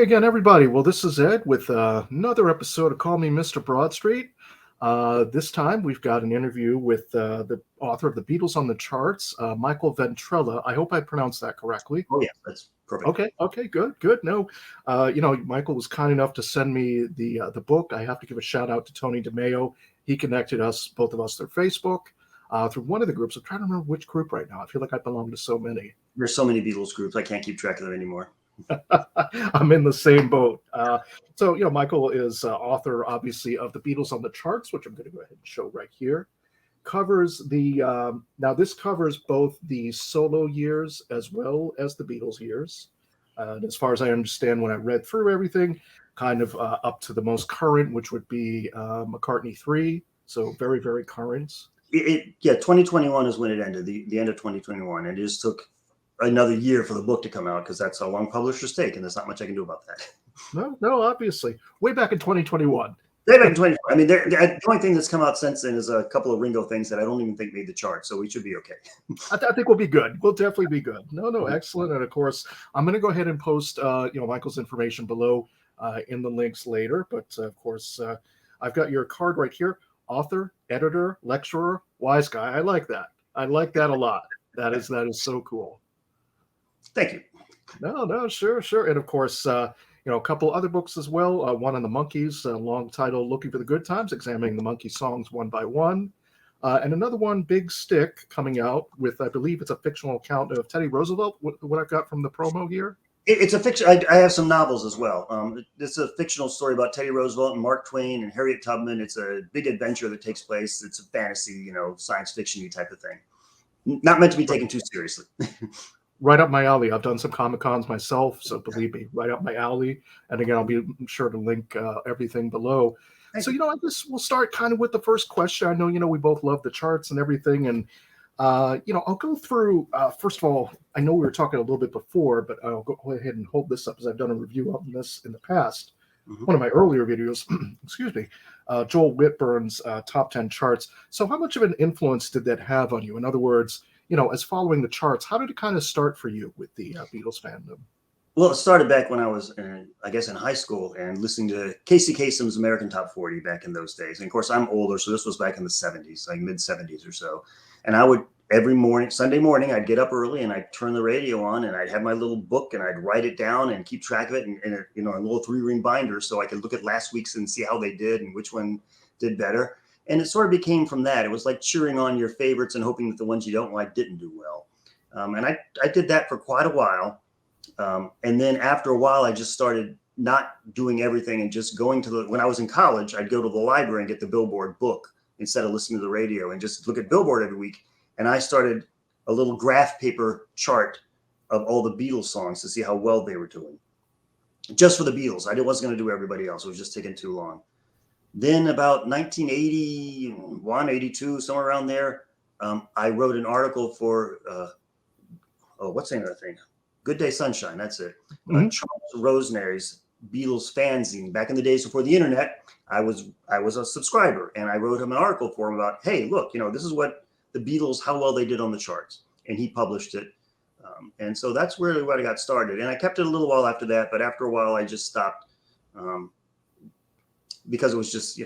again, everybody. Well, this is Ed with another episode of Call Me Mr. Broadstreet. This time we've got an interview with the author of The Beatles on the Charts, Michael Ventrella. I hope I pronounced that correctly. Oh, yeah, that's perfect. Okay, good. No, Michael was kind enough to send me the book. I have to give a shout out to Tony DeMeo. He connected us, both of us, through Facebook, through one of the groups. I'm trying to remember which group right now. I feel like I belong to so many. There's so many Beatles groups. I can't keep track of them anymore. I'm in the same boat. Michael is author, obviously, of The Beatles on the Charts, which I'm going to go ahead and show right here. Covers now this covers both the solo years as well as the Beatles years. And as far as I understand, when I read through everything, kind of up to the most current, which would be McCartney 3. So very, very current. 2021 is when it ended, the end of 2021. And it just took another year for the book to come out because that's how long publishers take, and there's not much I can do about that. No, obviously. Way back in 2021. Way back in 2021. I mean, the only thing that's come out since then is a couple of Ringo things that I don't even think made the chart, so we should be okay. I think we'll be good. We'll definitely be good. No, excellent. And of course, I'm going to go ahead and post, Michael's information below in the links later. But of course, I've got your card right here. Author, editor, lecturer, wise guy. I like that. I like that a lot. That is so cool. Thank you. No, sure. And of course, a couple other books as well. One on the Monkees, long title, Looking for the Good Times, examining the Monkey songs one by one. And another one, Big Stick, coming out with, I believe it's a fictional account of Teddy Roosevelt, what I've got from the promo here. It's a fiction. I have some novels as well. It's a fictional story about Teddy Roosevelt and Mark Twain and Harriet Tubman. It's a big adventure that takes place. It's a fantasy, science fiction-y type of thing. Not meant to be taken too seriously. Right up my alley. I've done some Comic-Cons myself, so believe me, right up my alley. And again, I'll be sure to link everything below. So, I guess we'll start kind of with the first question. I know, we both love the charts and everything. And, I'll go through, first of all, I know we were talking a little bit before, but I'll go ahead and hold this up as I've done a review of this in the past. Mm-hmm. One of my earlier videos, excuse me, Joel Whitburn's top 10 charts. So how much of an influence did that have on you? In other words, as following the charts, how did it kind of start for you with the Beatles fandom? Well, it started back when I was, in high school and listening to Casey Kasem's American Top 40 back in those days. And of course, I'm older, so this was back in the 70s, like mid 70s or so. And I would every morning, Sunday morning, I'd get up early and I'd turn the radio on and I'd have my little book and I'd write it down and keep track of it in a little 3-ring binder so I could look at last week's and see how they did and which one did better. And it sort of became from that. It was like cheering on your favorites and hoping that the ones you don't like didn't do well. And I did that for quite a while. And then after a while, I just started not doing everything and just going to when I was in college, I'd go to the library and get the Billboard book instead of listening to the radio and just look at Billboard every week. And I started a little graph paper chart of all the Beatles songs to see how well they were doing. Just for the Beatles. I wasn't going to do everybody else. It was just taking too long. Then about 1981, 82, somewhere around there, I wrote an article for, what's the name of that thing? Good Day Sunshine, that's it. Mm-hmm. Charles Rosemary's Beatles fanzine. Back in the days before the internet, I was a subscriber, and I wrote him an article for him about, hey, look, this is what the Beatles, how well they did on the charts. And he published it. And so that's really where I got started. And I kept it a little while after that, but after a while, I just stopped. Because it was just,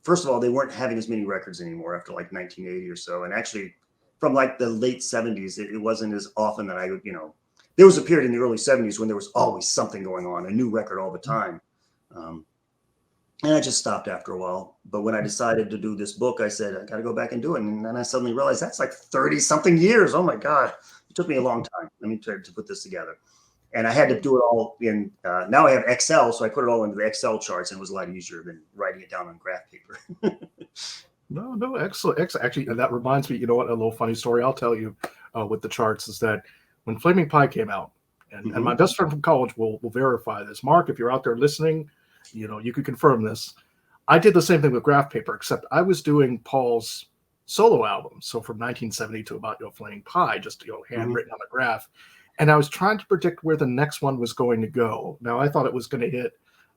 first of all, they weren't having as many records anymore after like 1980 or so. And actually from like the late 70s, it wasn't as often that I would, there was a period in the early 70s when there was always something going on, a new record all the time. And I just stopped after a while. But when I decided to do this book, I said, I got to go back and do it. And then I suddenly realized that's like 30 something years. Oh my God. It took me a long time. Let me try to put this together. And I had to do it all in, now I have Excel, so I put it all into the Excel charts, and it was a lot easier than writing it down on graph paper. No, excellent. Actually, that reminds me, a little funny story I'll tell you with the charts is that when Flaming Pie came out, and my best friend from college will verify this. Mark, if you're out there listening, you can confirm this. I did the same thing with graph paper, except I was doing Paul's solo album. So from 1970 to about, Flaming Pie, just, handwritten on a graph. And I was trying to predict where the next one was going to go. Now, I thought it was going to hit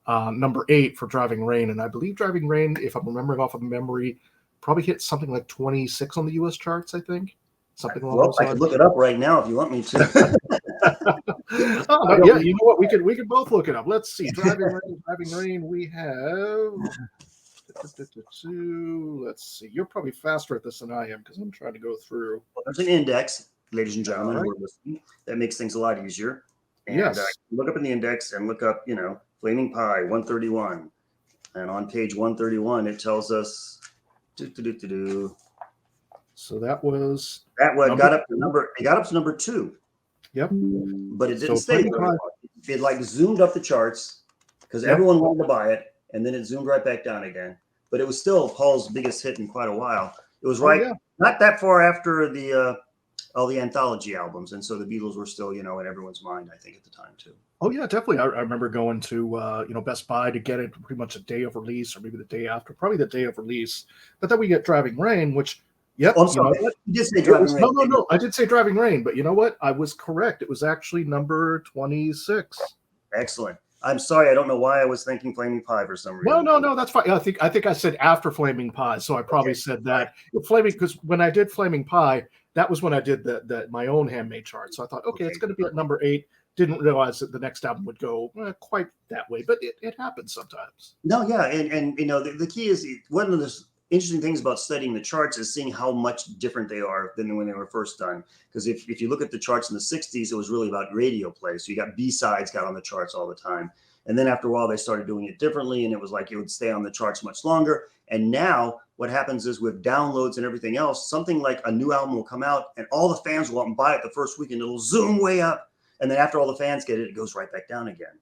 number 8 for Driving Rain. And I believe Driving Rain, if I'm remembering off of memory, probably hit something like 26 on the U.S. charts, I think. Something along those lines. I can look it up right now if you want me to. Oh, yeah, you know what? We could both look it up. Let's see. Driving rain. We have. Let's see. You're probably faster at this than I am because I'm trying to go through. Well, there's an index, ladies and All gentlemen, right. who are listening. That makes things a lot easier. And Yes. look up in the index and look up, Flaming Pie 131. And on page 131, it tells us. So that was That one number. got up to number. It got up to number 2, Yep. but it didn't So stay Flaming there. Pie. It like zoomed up the charts because Yep. everyone wanted to buy it, and then it zoomed right back down again. But it was still Paul's biggest hit in quite a while. It was right, yeah. not that far after all the anthology albums, and so the Beatles were still, in everyone's mind, I think, at the time too. Oh yeah, definitely. I remember going to Best Buy to get it pretty much a day of release, or maybe the day after, probably the day of release. But then we get Driving Rain, which, yep, Oh, I'm you know sorry. what? You did say Driving Rain. No. I did say Driving Rain, but you know what? I was correct. It was actually number 26. Excellent. I'm sorry, I don't know why I was thinking Flaming Pie for some reason. No, that's fine. I think I said after Flaming Pie, so I probably said that. Flaming, because when I did Flaming Pie, that was when I did my own handmade chart. So I thought, okay, it's going to be at number 8. Didn't realize that the next album would go quite that way, but it happens sometimes. No, yeah, and the key is one of the interesting things about studying the charts is seeing how much different they are than when they were first done. Because if you look at the charts in the 60s, it was really about radio play. So you got B-sides got on the charts all the time. And then after a while, they started doing it differently. And it was like it would stay on the charts much longer. And now what happens is with downloads and everything else, something like a new album will come out and all the fans will out and buy it the first week and it'll zoom way up. And then after all the fans get it, it goes right back down again.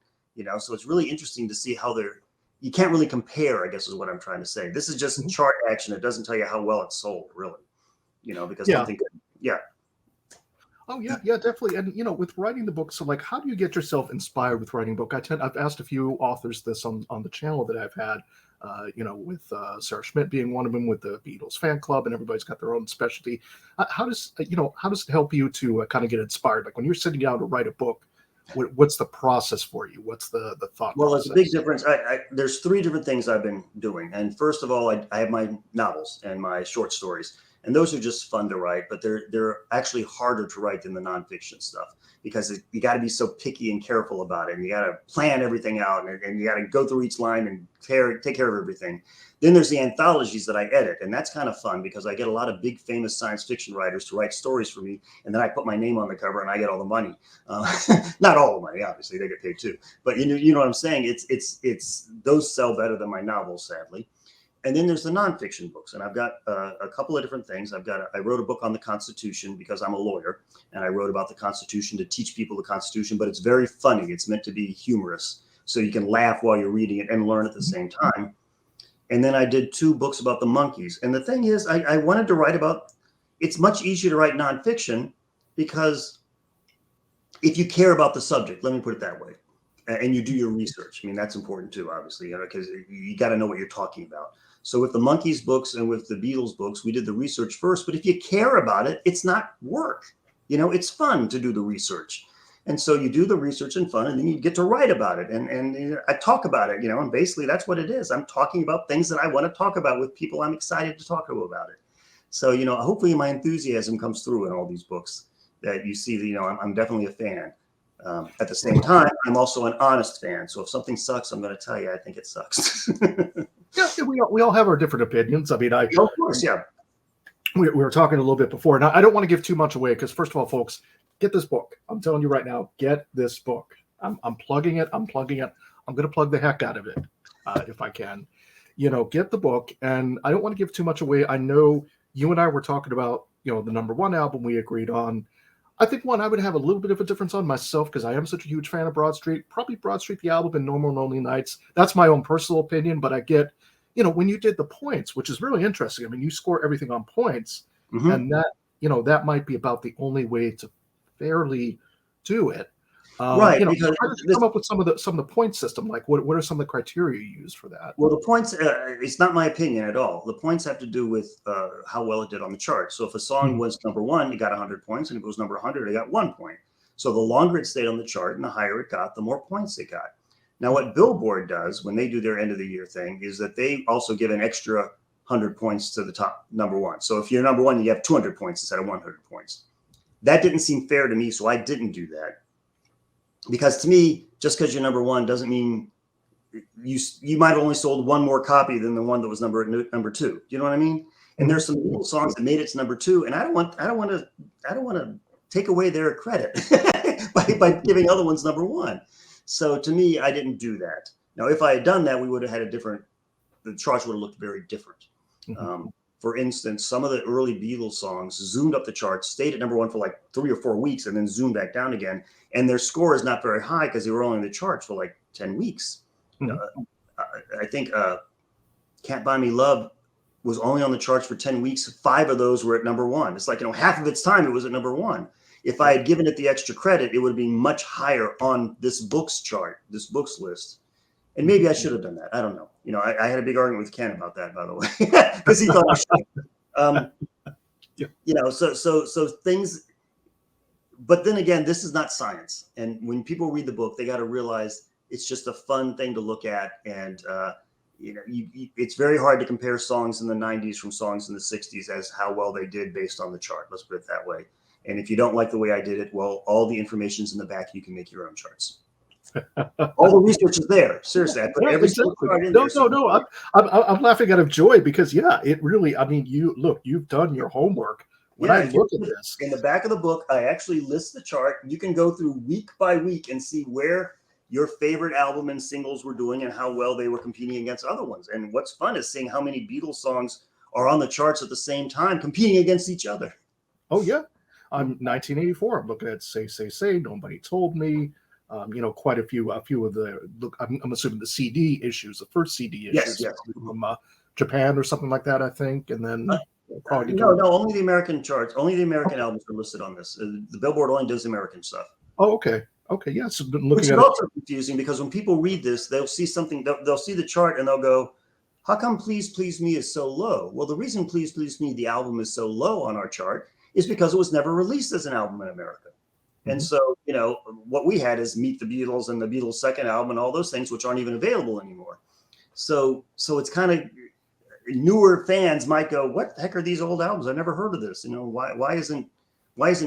So it's really interesting to see how you can't really compare, I guess is what I'm trying to say. This is just chart action. It doesn't tell you how well it's sold, really, because something good. Yeah. Oh yeah, definitely. And with writing the book, so like, how do you get yourself inspired with writing a book? I've asked a few authors this on the channel that I've had, with Sarah Schmidt being one of them, with the Beatles fan club, and everybody's got their own specialty. How does it help you to kind of get inspired? Like when you're sitting down to write a book, what's the process for you? What's the thought Well, process? it's a big difference. There's 3 different things I've been doing. And first of all, I have my novels and my short stories. And those are just fun to write, but they're actually harder to write than the nonfiction stuff because you got to be so picky and careful about it. And you got to plan everything out and you got to go through each line and take care of everything. Then there's the anthologies that I edit. And that's kind of fun because I get a lot of big famous science fiction writers to write stories for me. And then I put my name on the cover and I get all the money. Not all the money, obviously, they get paid too. But you know what I'm saying? It's those sell better than my novels, sadly. And then there's the nonfiction books, and I've got a couple of different things. I wrote a book on the Constitution because I'm a lawyer, and I wrote about the Constitution to teach people the Constitution, but it's very funny. It's meant to be humorous, so you can laugh while you're reading it and learn at the same time. And then I did 2 books about the monkeys. And the thing is, I wanted to write about, it's much easier to write nonfiction because if you care about the subject, let me put it that way, and you do your research. I mean, that's important too, obviously, because you got to know what you're talking about. So with the Monkees books and with the Beatles books, we did the research first. But if you care about it, it's not work. It's fun to do the research. And so you do the research and fun, and then you get to write about it. And I talk about it, and basically that's what it is. I'm talking about things that I want to talk about with people I'm excited to talk to about it. So, hopefully my enthusiasm comes through in all these books that you see, I'm definitely a fan. At the same time, I'm also an honest fan. So if something sucks, I'm going to tell you I think it sucks. Yeah, we all have our different opinions. I mean, Of course, yeah. We were talking a little bit before, and I don't want to give too much away because, first of all, folks, get this book. I'm telling you right now, get this book. I'm plugging it. I'm going to plug the heck out of it if I can. Get the book, and I don't want to give too much away. I know you and I were talking about, the number 1 album we agreed on. I think I would have a little bit of a difference on myself because I am such a huge fan of Broad Street. Probably Broad Street, the album, and Normal and Lonely Nights. That's my own personal opinion, but I get, when you did the points, which is really interesting. I mean, you score everything on points, and that, that might be about the only way to fairly do it. Right. Because how did you come up with some of the point system? Like, what are some of the criteria you use for that? Well, the points, it's not my opinion at all. The points have to do with how well it did on the chart. So if a song was number 1, it got 100 points, and if it was number 100, it got 1 point. So the longer it stayed on the chart and the higher it got, the more points it got. Now, what Billboard does when they do their end of the year thing is that they also give an extra 100 points to the top number 1. So if you're number 1, you have 200 points instead of 100 points. That didn't seem fair to me, so I didn't do that. because to me, just because you're number one doesn't mean you might have only sold one more copy than the one that was number two. Do you know what I mean? And there's some Beatles songs that made it to number two, and I don't want to take away their credit by giving other ones number one. So to me, I didn't do that. Now, if I had done that, we would have had the charts would have looked very different. For instance, some of the early Beatles songs zoomed up the charts, stayed at number one for like 3 or 4 weeks, and then zoomed back down again. And their score is not very high because they were only in the charts for like 10 weeks. I think Can't Buy Me Love was only on the charts for 10 weeks. 5 of those were at number one. It's like, half of its time it was at number one. If I had given it the extra credit, it would have been much higher on this book's chart, this book's list. And maybe I should have done that. I don't know. I had a big argument with Ken about that, by the way, because he thought I should. So things. But then again, this is not science. And when people read the book, they got to realize it's just a fun thing to look at. And, it's very hard to compare songs in the 90s from songs in the 60s as how well they did based on the chart. Let's put it that way. And if you don't like the way I did it, well, all the information's in the back. You can make your own charts. All the research is there. Seriously, I put every chart in there. No. I'm laughing out of joy because, it really, you've done your homework. When I look at this. In the back of the book, I actually list the chart. You can go through week by week and see where your favorite album and singles were doing and how well they were competing against other ones. And what's fun is seeing how many Beatles songs are on the charts at the same time, competing against each other. Oh, yeah. 1984, I'm looking at Say, Say, Say, Nobody Told Me. Quite a few of the, I'm assuming the CD issues, the first CD issues from Japan or something like that, I think. And then no, only the American charts, only the American albums are listed on this. The Billboard only does American stuff. Oh, okay. Okay, yeah. So which is also confusing because when people read this, they'll see something, they'll see the chart and they'll go, how come Please Please Me is so low? Well, the reason Please Please Me, the album, is so low on our chart is because it was never released as an album in America. And so, what we had is Meet the Beatles and the Beatles' second album and all those things, which aren't even available anymore. So it's kind of newer fans might go, what the heck are these old albums? I've never heard of this. Why isn't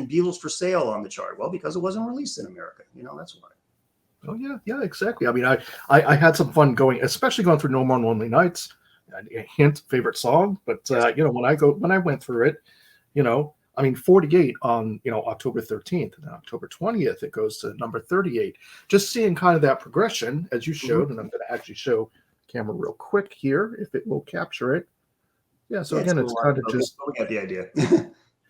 Beatles for Sale on the chart? Well, because it wasn't released in America. That's why. Oh yeah, exactly. I mean, I had some fun especially going through No More Lonely Nights. A hint, favorite song, but when I went through it, 48 on October 13th, and October 20th it goes to number 38. Just seeing kind of that progression as you showed, and I'm going to actually show camera real quick here if it will capture it. Yeah, so again, it's kind of just we got the idea.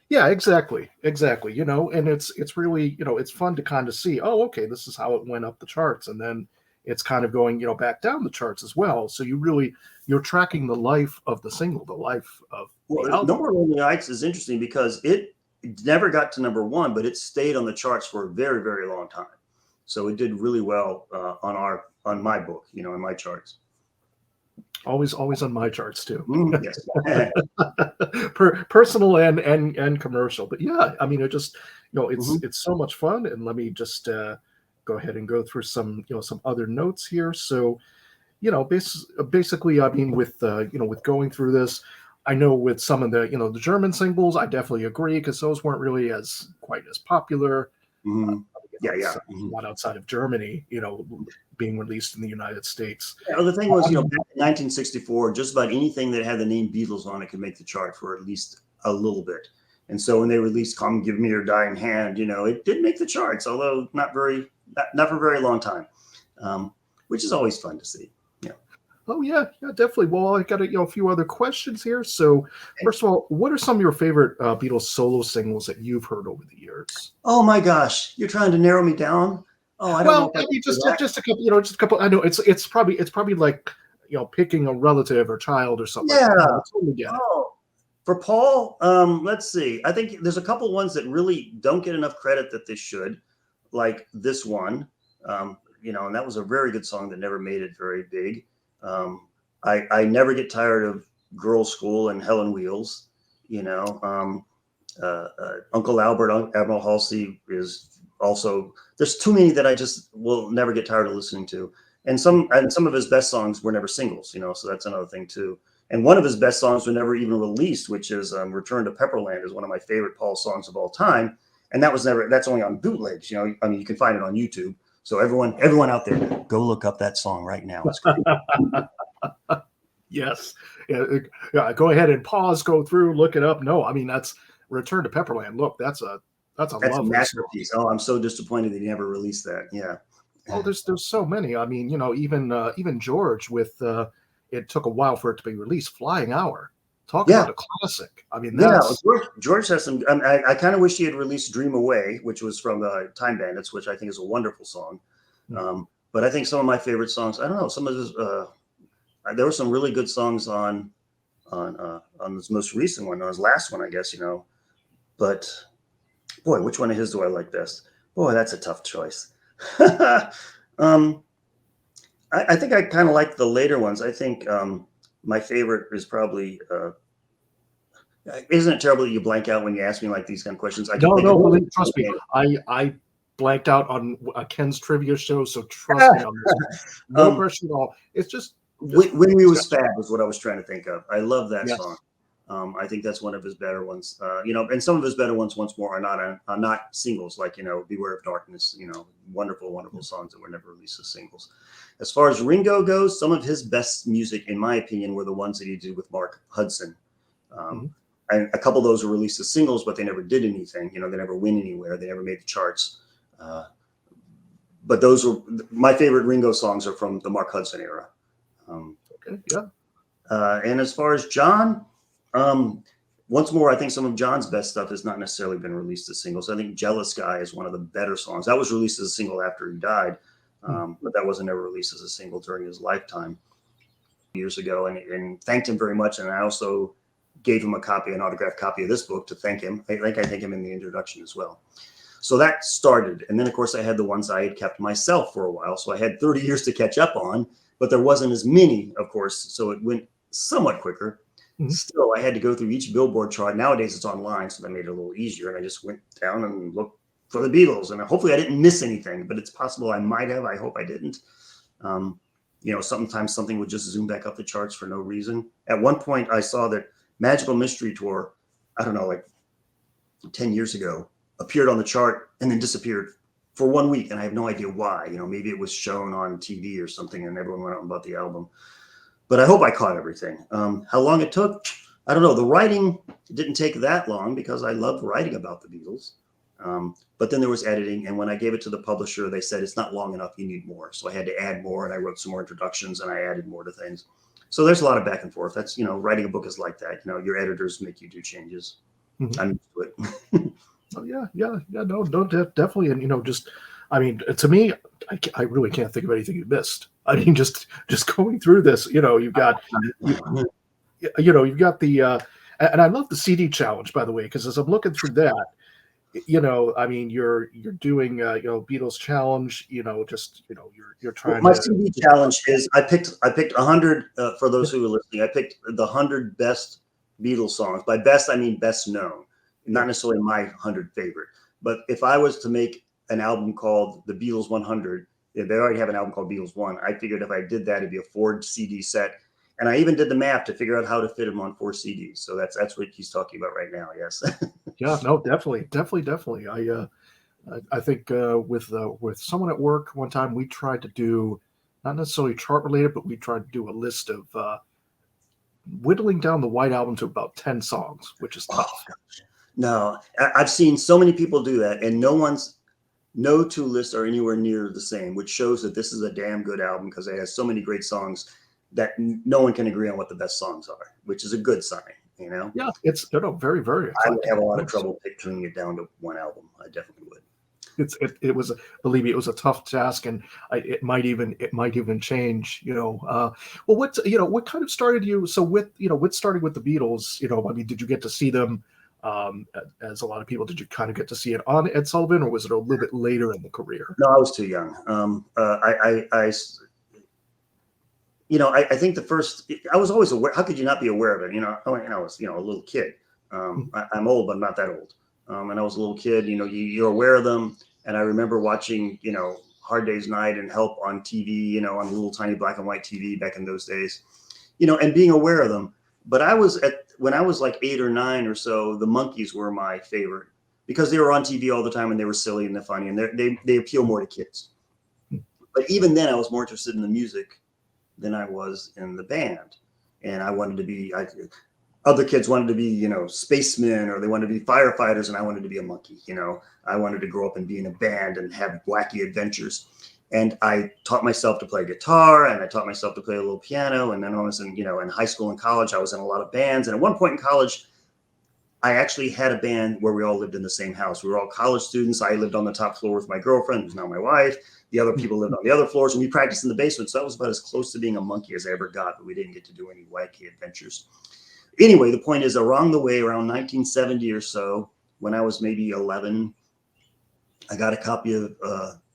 Yeah, exactly. And it's really, it's fun to kind of see, oh, okay, this is how it went up the charts, and then it's kind of going, back down the charts as well. So you're tracking the life of the single, the life of the album. No More Lonely Nights is interesting because it never got to number one, but it stayed on the charts for a very, very long time. So it did really well on my book, in my charts. Always on my charts too. Yes. Personal and commercial. But yeah, I mean, it just, it's so much fun. And let me just go ahead and go through some, some other notes here. So, basically, I mean, with going through this, I know with some of the, the German singles, I definitely agree because those weren't really quite as popular. Not outside of Germany, being released in the United States. Yeah, well, the thing was, back in 1964, just about anything that had the name Beatles on it could make the chart for at least a little bit. And so when they released "Come Give Me Your Dying Hand," it did make the charts, although not for a very long time, which is always fun to see. Yeah. Oh yeah, definitely. Well, I got a few other questions here. So first of all, what are some of your favorite Beatles solo singles that you've heard over the years? Oh my gosh, you're trying to narrow me down. Oh, I don't know. Maybe just a couple. I know it's probably like picking a relative or child or something. Yeah. Like that. Totally get it. Oh, for Paul, let's see. I think there's a couple ones that really don't get enough credit that they should, like this one. And that was a very good song that never made it very big. I never get tired of Girls' School and Hell on Wheels. Uncle Albert, Admiral Halsey is also. There's too many that I just will never get tired of listening to, and some of his best songs were never singles. So that's another thing too. And one of his best songs were never even released, which is "Return to Pepperland," is one of my favorite Paul songs of all time, and that's only on bootlegs. You can find it on YouTube. So everyone out there, go look up that song right now. It's great. Yes. Yeah, go ahead and pause, go through, look it up. No, I mean, that's Return to Pepperland. Look, that's a That's a lovely song. masterpiece. Oh, I'm so disappointed that he never released that. Yeah. Oh, there's so many. I mean, even George with it took a while for it to be released. Flying Hour. Talk Yeah. about a classic. I mean, Yeah, that's George has some. I kind of wish he had released "Dream Away," which was from Time Bandits, which I think is a wonderful song. But I think some of my favorite songs. I don't know. Some of his. There were some really good songs on this most recent one, on his last one, I guess. But boy, which one of his do I like best? Boy, that's a tough choice. I think I kind of like the later ones. I think my favorite is probably. Isn't it terrible that you blank out when you ask me like these kind of questions? I can think of believe, trust me. I blanked out on Ken's trivia show, so trust me on this. No pressure at all. It's just When We Was Fab was what I was trying to think of. I love that yes. song. I think that's one of his better ones. And some of his better ones, once more, are not singles. Like "Beware of Darkness." Wonderful, wonderful songs that were never released as singles. As far as Ringo goes, some of his best music, in my opinion, were the ones that he did with Mark Hudson. And a couple of those were released as singles, but they never did anything. They never went anywhere. They never made the charts. But those were my favorite Ringo songs are from the Mark Hudson era. Okay, yeah. And as far as John, once more, I think some of John's best stuff has not necessarily been released as singles. I think "Jealous Guy" is one of the better songs. That was released as a single after he died, but that wasn't ever released as a single during his lifetime years ago. And thanked him very much. And I also gave him an autographed copy of this book to thank him. I thank him in the introduction as well. So that started. And then, of course, I had the ones I had kept myself for a while. So I had 30 years to catch up on, but there wasn't as many, of course. So it went somewhat quicker. Still, I had to go through each Billboard chart. Nowadays, it's online, so that made it a little easier. And I just went down and looked for the Beatles. And hopefully I didn't miss anything, but it's possible I might have. I hope I didn't. Sometimes something would just zoom back up the charts for no reason. At one point, I saw that Magical Mystery Tour, I don't know, like 10 years ago, appeared on the chart and then disappeared for 1 week. And I have no idea why. Maybe it was shown on TV or something and everyone went out and bought the album. But I hope I caught everything. How long it took, I don't know. The writing didn't take that long because I loved writing about the Beatles. But then there was editing. And when I gave it to the publisher, they said, it's not long enough. You need more. So I had to add more. And I wrote some more introductions and I added more to things. So there's a lot of back and forth. That's, writing a book is like that. Your editors make you do changes. I'm used to it. Oh, yeah. No, definitely. And, just, I mean, to me, I really can't think of anything you missed. I mean, just going through this, you've got, you've got the, and I love the CD challenge, by the way, because as I'm looking through that, I mean, you're doing, Beatles challenge, you're trying my to. CD challenge is I picked 100 for those who are listening. I picked the 100 best Beatles songs. By best, I mean best known, not necessarily my 100 favorite. But if I was to make an album called the Beatles 100, they already have an album called Beatles 1. I figured if I did that, it'd be a 4 CD set. And I even did the math to figure out how to fit them on 4 CDs. So that's what he's talking about right now. Yes. Yeah, no, definitely. I think with someone at work one time, we tried to do not necessarily chart related, but we tried to do a list of whittling down the White Album to about 10 songs, which is tough. Oh, no, I've seen so many people do that, and no two lists are anywhere near the same, which shows that this is a damn good album because it has so many great songs that no one can agree on what the best songs are, which is a good sign. Yeah, it's very, very. I would have a lot of trouble picturing it down to one album. I definitely would. It was, believe me, it was a tough task, and it might even change. Well, what kind of started you? So what started with the Beatles? I mean, did you get to see them? As a lot of people, did you kind of get to see it on Ed Sullivan, or was it a little bit later in the career? No, I was too young. I think the first, I was always aware. How could you not be aware of it? I was, a little kid. I'm old, but I'm not that old. And I was a little kid, you're aware of them. And I remember watching, Hard Day's Night and Help on TV, on a little tiny black and white TV back in those days, and being aware of them. But when I was like 8 or 9 or so, the Monkees were my favorite because they were on TV all the time and they were silly and they're funny and they appeal more to kids. But even then, I was more interested in the music than I was in the band. And I wanted to be, other kids wanted to be, you know, spacemen, or they wanted to be firefighters, and I wanted to be a monkey. You know, I wanted to grow up and be in a band and have wacky adventures. And I taught myself to play guitar, and I taught myself to play a little piano. And then I was in, you know, in high school and college, I was in a lot of bands. And at one point in college, I actually had a band where we all lived in the same house. We were all college students. I lived on the top floor with my girlfriend, who's now my wife. The other people lived on the other floors, and we practiced in the basement. So that was about as close to being a monkey as I ever got, but we didn't get to do any wacky adventures. Anyway, the point is, around 1970 or so, when I was maybe 11, I got a copy of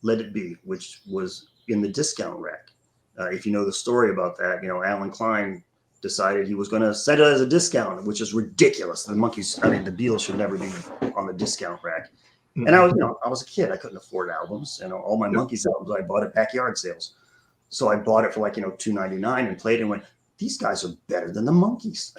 Let It Be, which was in the discount rack. If you know the story about that, you know, Alan Klein decided he was going to set it as a discount, which is ridiculous. The Beatles should never be on the discount rack. And I was a kid. I couldn't afford albums. You know, all my Monkees albums I bought at backyard sales. So I bought it for like, you know, $2.99 and played it and went, these guys are better than the Monkees.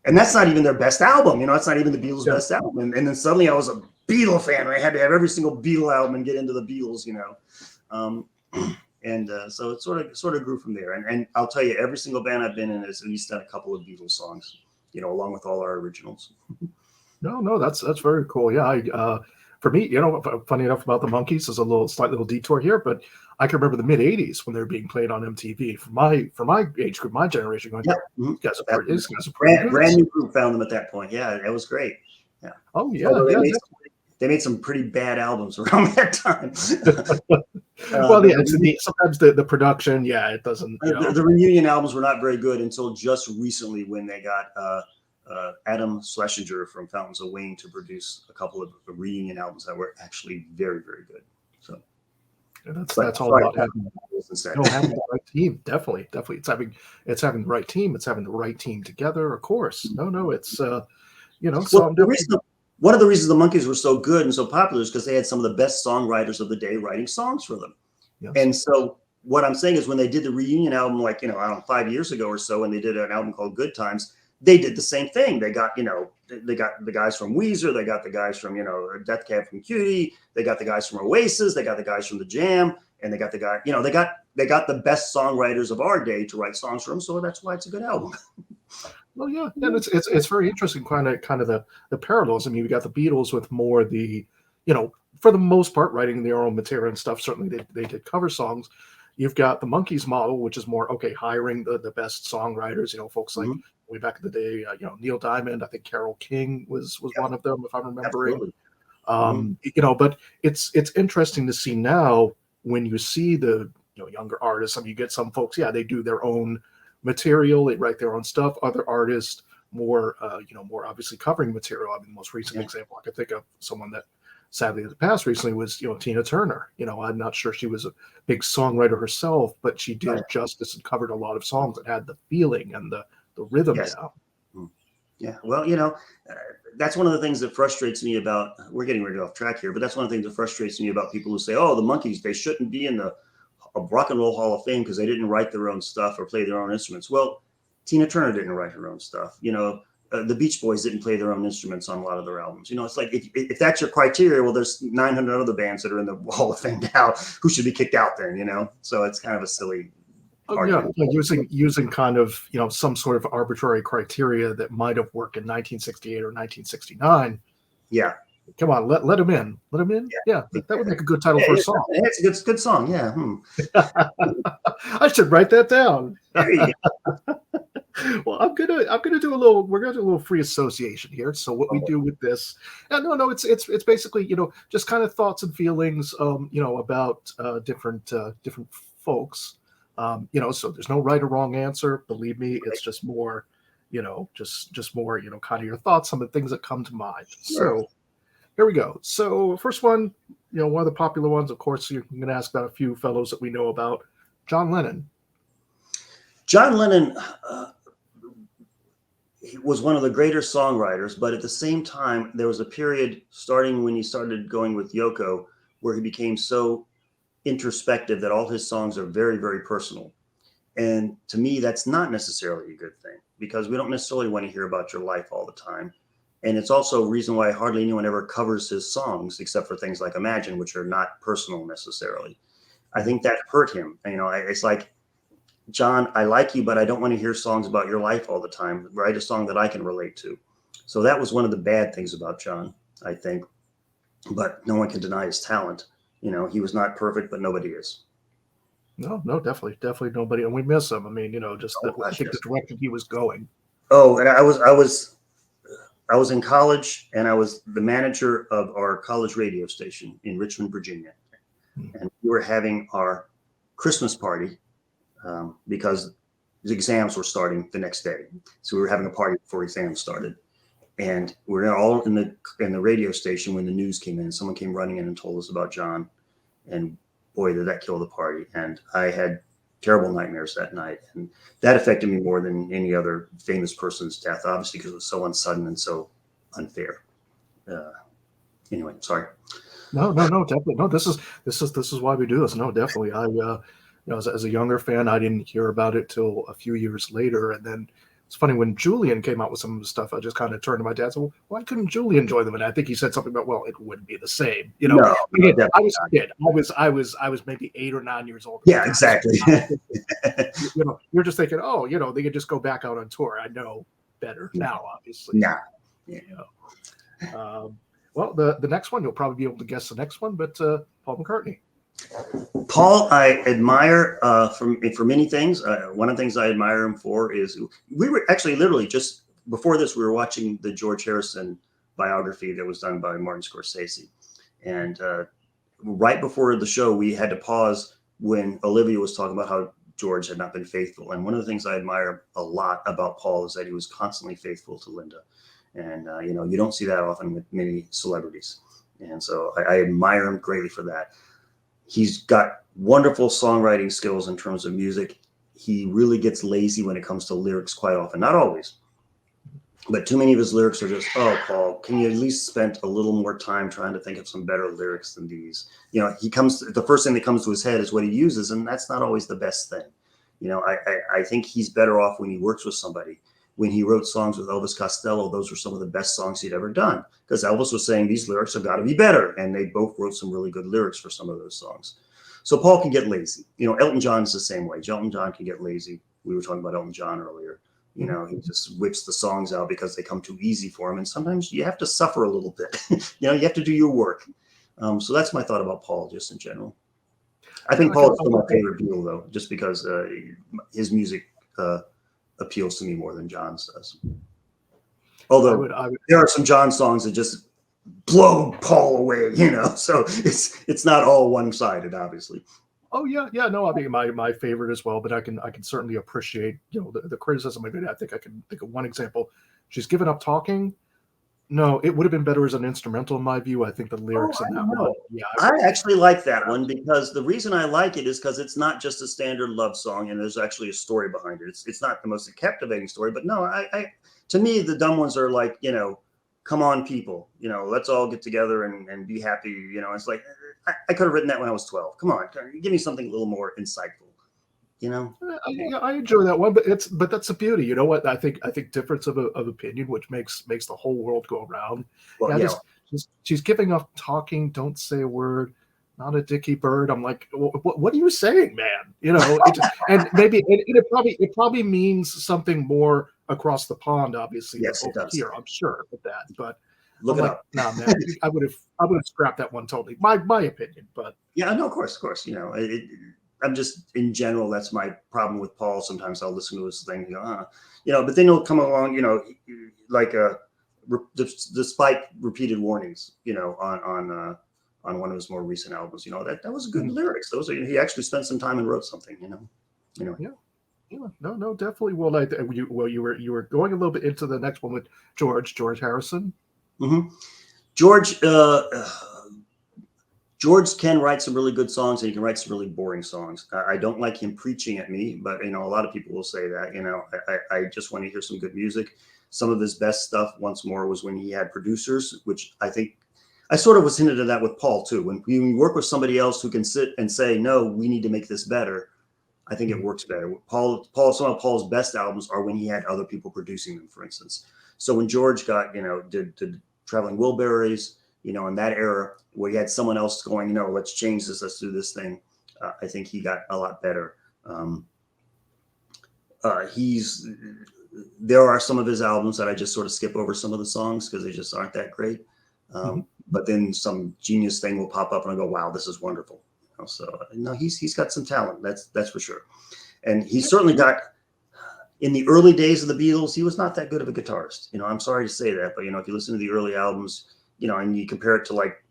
And that's not even their best album. You know, it's not even the Beatles' best album. And then suddenly I was a Beatle fan. I had to have every single Beatle album and get into the Beatles, you know. So it sort of grew from there. And I'll tell you, every single band I've been in has at least done a couple of Beatles songs, you know, along with all our originals. No, that's very cool. Yeah, for me, you know, funny enough about the Monkees is a slight little detour here, but I can remember the mid '80s when they were being played on MTV. For my age group, my generation, going, these guys are pretty good. Brand new group found them at that point. Yeah, it was great. Yeah. Oh yeah, they made some pretty bad albums around that time. Well, sometimes the production, it doesn't. You know. The reunion albums were not very good until just recently, when they got Adam Schlesinger from Fountains of Wayne to produce a couple of reunion albums that were actually very, very good. So that's all about having the right team. Definitely, it's having the right team. It's having the right team together. Of course, it's you know. So one of the reasons the Monkees were so good and so popular is because they had some of the best songwriters of the day writing songs for them. Yes. And so what I'm saying is, when they did the reunion album, like, you know, I don't know, 5 years ago or so, and they did an album called Good Times, they did the same thing. They got, you know, they got the guys from Weezer, they got the guys from, you know, Death Cab from Cutie, they got the guys from Oasis, they got the guys from the Jam, and they got the guy, you know, they got the best songwriters of our day to write songs for them. So that's why it's a good album. Well, yeah, and it's very interesting, kind of the parallels. I mean, we got the Beatles with more the, you know, for the most part, writing their own material and stuff. Certainly, they did cover songs. You've got the Monkees model, which is more hiring the best songwriters. You know, folks like way back in the day, you know, Neil Diamond. I think Carole King was one of them, if I'm remembering. You know, but it's interesting to see now when you see the, you know, younger artists. I mean, you get some folks, they do their own material, they write their own stuff. Other artists more obviously covering material. I mean, the most recent example I could think of, someone that sadly has passed recently, was, you know, Tina Turner. You know, I'm not sure she was a big songwriter herself, but she did justice and covered a lot of songs that had the feeling and the rhythm down. Yeah, well, you know, that's one of the things that frustrates me about, we're getting ready off track here, but that's one of the things that frustrates me about people who say, oh, the Monkees, they shouldn't be in the Rock and Roll Hall of Fame because they didn't write their own stuff or play their own instruments. Well, Tina Turner didn't write her own stuff. You know, the Beach Boys didn't play their own instruments on a lot of their albums. You know, it's like, if that's your criteria, well, there's 900 other bands that are in the Hall of Fame now who should be kicked out then, you know? So it's kind of a silly argument. Using kind of, you know, some sort of arbitrary criteria that might have worked in 1968 or 1969. Yeah. Come on, let him in. Let him in. Yeah, that would make a good title for a song. It's a good song. Yeah. I should write that down. There you go. Well, we're gonna do a little free association here. So what we do with this, it's basically, you know, just kind of thoughts and feelings, you know, about different folks. You know, so there's no right or wrong answer. Believe me, it's just more, you know, just more, you know, kind of your thoughts, some of the things that come to mind. So here we go. So first one, you know, one of the popular ones, of course, you're going to ask about a few fellows that we know about. John Lennon. John Lennon he was one of the greater songwriters, but at the same time, there was a period starting when he started going with Yoko where he became so introspective that all his songs are very, very personal. And to me, that's not necessarily a good thing, because we don't necessarily want to hear about your life all the time. And it's also a reason why hardly anyone ever covers his songs, except for things like Imagine, which are not personal necessarily. I think that hurt him. It's like, John, I like you, but I don't want to hear songs about your life all the time. Write a song that I can relate to. So that was one of the bad things about John, I think. But no one can deny his talent. He was not perfect, but nobody is. No, no, definitely nobody, and we miss him. I mean, just Oh I gosh, think the yes. direction he was going. Oh, and I was in college, and I was the manager of our college radio station in Richmond, Virginia, Hmm. and we were having our Christmas party because the exams were starting the next day. So we were having a party before exams started, and we were all in the radio station when the news came in. Someone came running in and told us about John, and boy, did that kill the party. And I had terrible nightmares that night, and that affected me more than any other famous person's death, obviously because it was so unsudden and so unfair. Uh, anyway, sorry. No, no, no, definitely no. This is why we do this. No, definitely. As a younger fan, I didn't hear about it till a few years later, and then it's funny when Julian came out with some of the stuff. I just kind of turned to my dad and said, "Well, why couldn't Julian join them?" And I think he said something about, "Well, it wouldn't be the same." No, no, Again, I definitely was not. a kid. I was maybe 8 or 9 years old at the Yeah, time. exactly. You're just thinking, oh, they could just go back out on tour. I know better now, obviously. Nah. Yeah. Well, the next one, you'll probably be able to guess the next one, but Paul McCartney. Paul, I admire for many things. One of the things I admire him for is we were actually literally just before this, we were watching the George Harrison biography that was done by Martin Scorsese. And right before the show, we had to pause when Olivia was talking about how George had not been faithful. And one of the things I admire a lot about Paul is that he was constantly faithful to Linda. And, you don't see that often with many celebrities. And so I admire him greatly for that. He's got wonderful songwriting skills in terms of music. He really gets lazy when it comes to lyrics quite often. Not always, but too many of his lyrics are just, oh, Paul, can you at least spend a little more time trying to think of some better lyrics than these? The first thing that comes to his head is what he uses, and that's not always the best thing. I think he's better off when he works with somebody. When he wrote songs with Elvis Costello, those were some of the best songs he'd ever done because Elvis was saying these lyrics have got to be better. And they both wrote some really good lyrics for some of those songs. So Paul can get lazy. Elton John's the same way. Elton John can get lazy. We were talking about Elton John earlier. He just whips the songs out because they come too easy for him. And sometimes you have to suffer a little bit. You have to do your work. So that's my thought about Paul just in general. I think Paul is still my favorite Beatle, though, just because his music appeals to me more than John's does. Although there are some John songs that just blow Paul away, so it's not all one-sided, obviously. Oh yeah, yeah. No, I mean my favorite as well, but I can certainly appreciate the criticism of it. I think I can think of one example. She's given up talking. No, it would have been better as an instrumental in my view. I think the lyrics in that one. Yeah, I actually like that one because the reason I like it is because it's not just a standard love song, and there's actually a story behind it. It's not the most captivating story, but no, to me the dumb ones are like come on people, let's all get together and be happy. It's like I could have written that when I was 12. Come on, give me something a little more insightful. I enjoy that one, but that's the beauty. You know what? I think difference of opinion, which makes the whole world go around. Well, She's giving up talking. Don't say a word. Not a dicky bird. I'm like, what are you saying, man? And maybe it probably means something more across the pond, obviously, yes, than it does. here. I'm sure with that, but look I'm it like, up. nah, man, I would have scrapped that one totally. My opinion, but yeah, no, of course. I'm just in general. That's my problem with Paul. Sometimes I'll listen to his thing, and go, but then he'll come along, like despite repeated warnings, on one of his more recent albums, that was good lyrics. He actually spent some time and wrote something, Yeah. Yeah, no, definitely. Well, you were going a little bit into the next one with George Harrison. Mm-hmm. George can write some really good songs, and he can write some really boring songs. I don't like him preaching at me, but a lot of people will say that. I just want to hear some good music. Some of his best stuff, once more, was when he had producers, which I think I sort of was hinted at that with Paul too. When you work with somebody else who can sit and say, "No, we need to make this better," I think it works better. Some of Paul's best albums are when he had other people producing them, for instance. So when George got, did Traveling Wilburys, in that era where he had someone else going, let's change this, let's do this thing. I think he got a lot better. There are some of his albums that I just sort of skip over some of the songs because they just aren't that great. But then some genius thing will pop up and I go, wow, this is wonderful. So no, he's got some talent. That's for sure. And he certainly got, in the early days of the Beatles, he was not that good of a guitarist. I'm sorry to say that, but if you listen to the early albums, and you compare it to like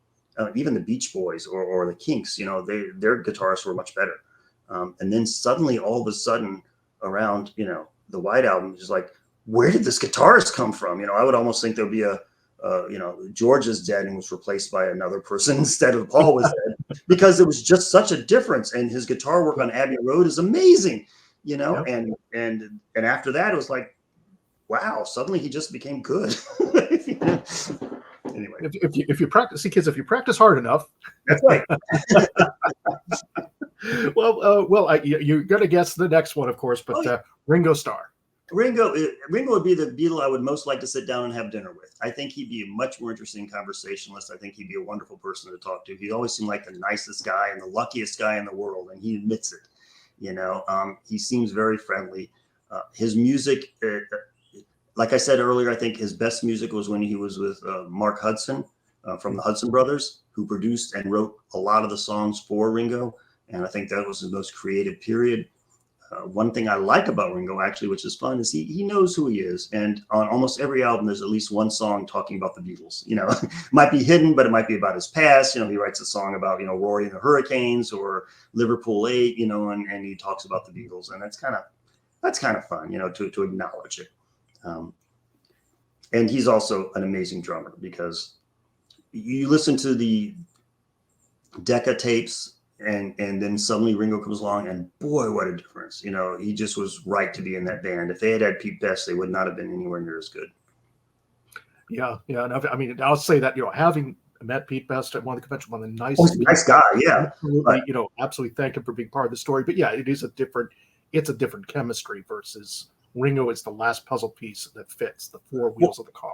even the Beach Boys or the Kinks, their guitarists were much better. And then suddenly, all of a sudden, around the White Album, is like, where did this guitarist come from? I would almost think there'd be George is dead and was replaced by another person instead of Paul was dead, because there was just such a difference. And his guitar work on Abbey Road is amazing, and after that, it was like, wow, suddenly he just became good. Anyway, if you practice, see, kids, if you practice hard enough, that's right. You're gonna guess the next one, of course, but Ringo Starr. Ringo would be the Beatle I would most like to sit down and have dinner with. I think he'd be a much more interesting conversationalist. I think he'd be a wonderful person to talk to. He always seemed like the nicest guy and the luckiest guy in the world, and he admits it. He seems very friendly. His music, like I said earlier, I think his best music was when he was with Mark Hudson from the Hudson Brothers, who produced and wrote a lot of the songs for Ringo. And I think that was the most creative period. One thing I like about Ringo, actually, which is fun, is he knows who he is. And on almost every album, there's at least one song talking about the Beatles. It might be hidden, but it might be about his past. He writes a song about, Rory and the Hurricanes or Liverpool 8, and he talks about the Beatles. And that's kind of fun, to acknowledge it. And he's also an amazing drummer, because you listen to the Decca tapes and then suddenly Ringo comes along, and boy, what a difference. He just was right to be in that band. If they had Pete Best, they would not have been anywhere near as good. Yeah. And I mean, I'll say that, having met Pete Best at one of the conventions, one of the nicest, nice guy. Yeah. Absolutely, absolutely thank him for being part of the story. But yeah, it's a different chemistry versus Ringo is the last puzzle piece that fits the four wheels of the car.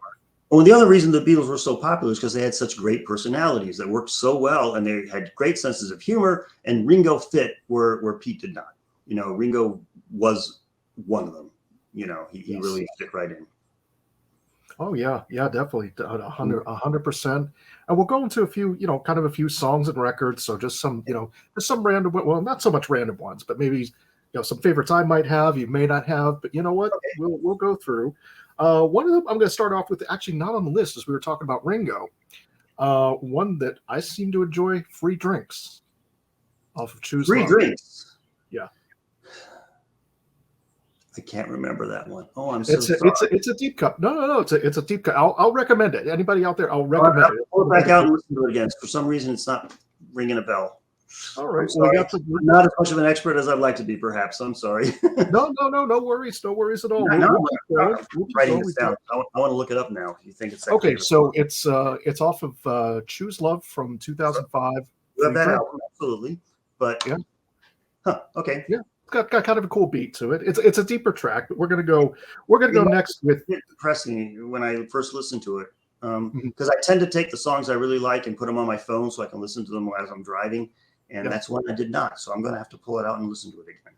Well, the other reason the Beatles were so popular is because they had such great personalities that worked so well, and they had great senses of humor, and Ringo fit where Pete did not. Ringo was one of them. He really fit right in. Oh yeah, definitely, 100%. And we'll go into a few, kind of a few songs and records. So just some, just some random, well, not so much random ones, but maybe some favorites I might have, you may not have, but you know what? Okay. We'll go through. One of them I'm going to start off with, actually not on the list, as we were talking about Ringo. One that I seem to enjoy, Free Drinks, off of Choose Free Love. Drinks. Yeah. I can't remember that one. Oh, I'm so sorry. It's a deep cut. No. It's a deep cut. I'll recommend it. Anybody out there? I'll recommend it. I'll pull it back out and listen to it again. For some reason, it's not ringing a bell. All right. Well, I'm not as much of an expert as I'd like to be, perhaps. I'm sorry. No worries. No worries at all. I'm writing this down. I want to look it up now. If you think it's okay? So it's off of Choose Love from 2005. You have that album, absolutely. But okay. Yeah, it's got kind of a cool beat to it. It's a deeper track, but we're gonna go next with. It depressed me when I first listened to it, because I tend to take the songs I really like and put them on my phone so I can listen to them as I'm driving. And that's one I did not. So I'm going to have to pull it out and listen to it again.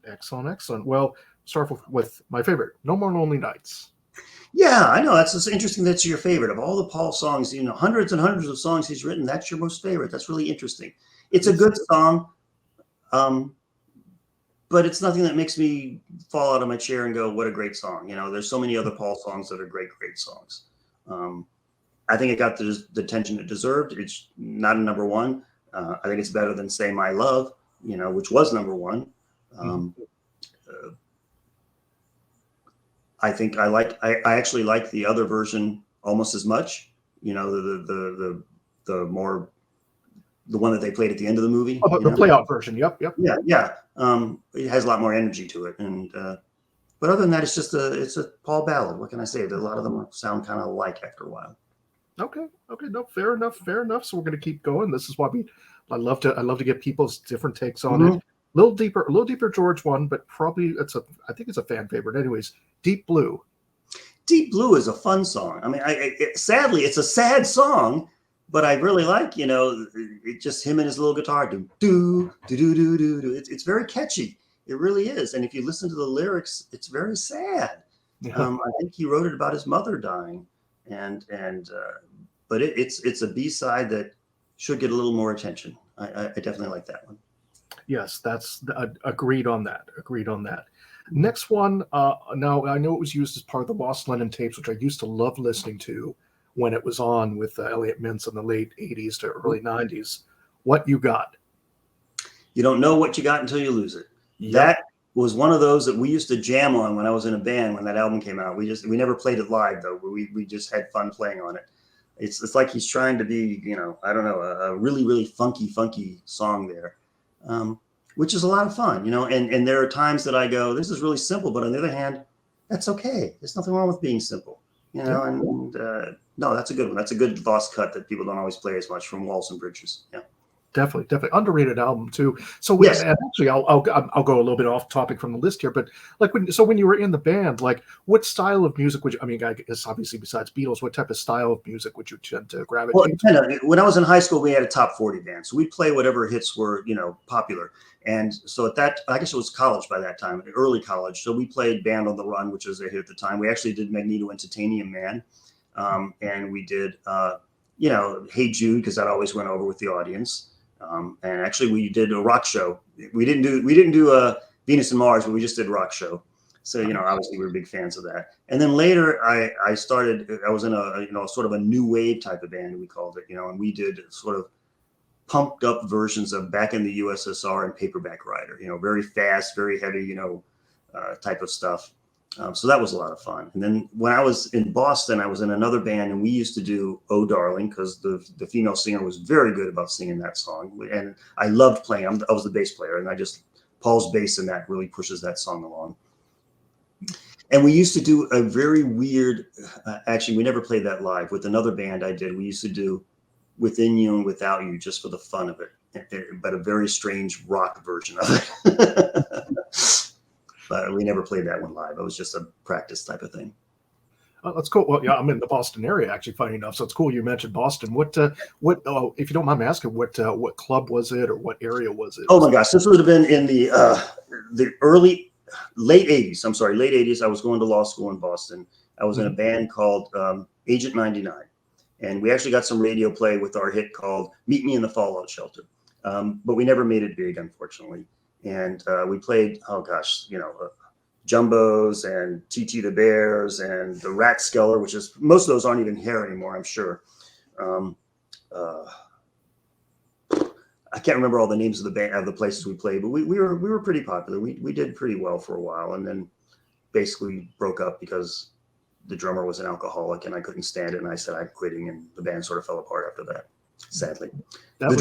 Excellent. Well, start with my favorite, No More Lonely Nights. Yeah, I know. That's interesting. That's your favorite. Of all the Paul songs, hundreds and hundreds of songs he's written, that's your most favorite. That's really interesting. It's a good song, but it's nothing that makes me fall out of my chair and go, what a great song. There's so many other Paul songs that are great songs. I think it got the attention it deserved. It's not a number one. I think it's better than Say My Love, which was number one. I think I actually like the other version almost as much. The one that they played at the end of the movie. Oh, the play-out version. Yep. Yeah. It has a lot more energy to it, and but other than that, it's a Paul ballad. What can I say? A lot of them sound kind of alike after a while. Okay. No, fair enough. So we're going to keep going. This is why I love to get people's different takes on it. A little deeper George one, but probably I think it's a fan favorite. Anyways, Deep Blue. Deep Blue is a fun song. I mean, sadly, it's a sad song, But I really like, it just him and his little guitar do do do do do do do. It's very catchy. It really is. And if you listen to the lyrics, it's very sad. Yeah. I think he wrote it about his mother dying, but it's a B-side that should get a little more attention. I definitely like that one. Yes, that's agreed on that. Agreed on that. Next one. Now I know it was used as part of the Lost Lennon tapes, which I used to love listening to when it was on with Elliot Mintz in the late '80s to early '90s. What You Got? You don't know what you got until you lose it. Yep. That was one of those that we used to jam on when I was in a band when that album came out. We never played it live though. We just had fun playing on it. It's like he's trying to be, I don't know, a really, really funky song there, which is a lot of fun, and there are times that I go, this is really simple, but on the other hand, that's okay. There's nothing wrong with being simple, and no, that's a good one. That's a good lost cut that people don't always play as much from Walls and Bridges. Yeah. Definitely underrated album too. So Yes. and actually, I'll go a little bit off topic from the list here, but like when you were in the band, like what style of music would you? I mean, I guess obviously besides Beatles, what type of style of music would you tend to gravitate? Well, when I was in high school, we had a top 40 band, so we'd play whatever hits were popular. And so at that, I guess it was college by that time, early college. So we played Band on the Run, which was a hit at the time. We actually did Magneto and Titanium Man, and we did Hey Jude, because that always went over with the audience. And actually, we did a rock show. We didn't do Venus and Mars, but we just did rock show. So obviously, we were big fans of that. And then later, I was in a sort of a new wave type of band, we called it, and we did sort of pumped up versions of Back in the USSR and Paperback Writer, very fast, very heavy, type of stuff. So that was a lot of fun. And then when I was in Boston, I was in another band, and we used to do "Oh Darling" because the female singer was very good about singing that song, and I loved playing. I was the bass player, and Paul's bass in that really pushes that song along. And we used to do a very weird. Actually, we never played that live. With another band I did, we used to do "Within You and Without You" just for the fun of it, but a very strange rock version of it. But we never played that one live. It was just a practice type of thing. Oh, that's cool. Well, yeah, I'm in the Boston area, actually, funny enough. So it's cool you mentioned Boston. What, if you don't mind me asking, what club was it or what area was it? Oh my gosh, this would have been in the late 80s. I'm sorry, late 80s. I was going to law school in Boston. I was in a band called Agent 99. And we actually got some radio play with our hit called Meet Me in the Fallout Shelter. But we never made it big, unfortunately. And we played, Jumbos and TT the Bears and the Rat Skeller, which is, most of those aren't even here anymore, I'm sure. I can't remember all the names of the places we played, but we were pretty popular. We did pretty well for a while, and then basically broke up because the drummer was an alcoholic and I couldn't stand it, and I said I'm quitting, and the band sort of fell apart after that. Sadly, the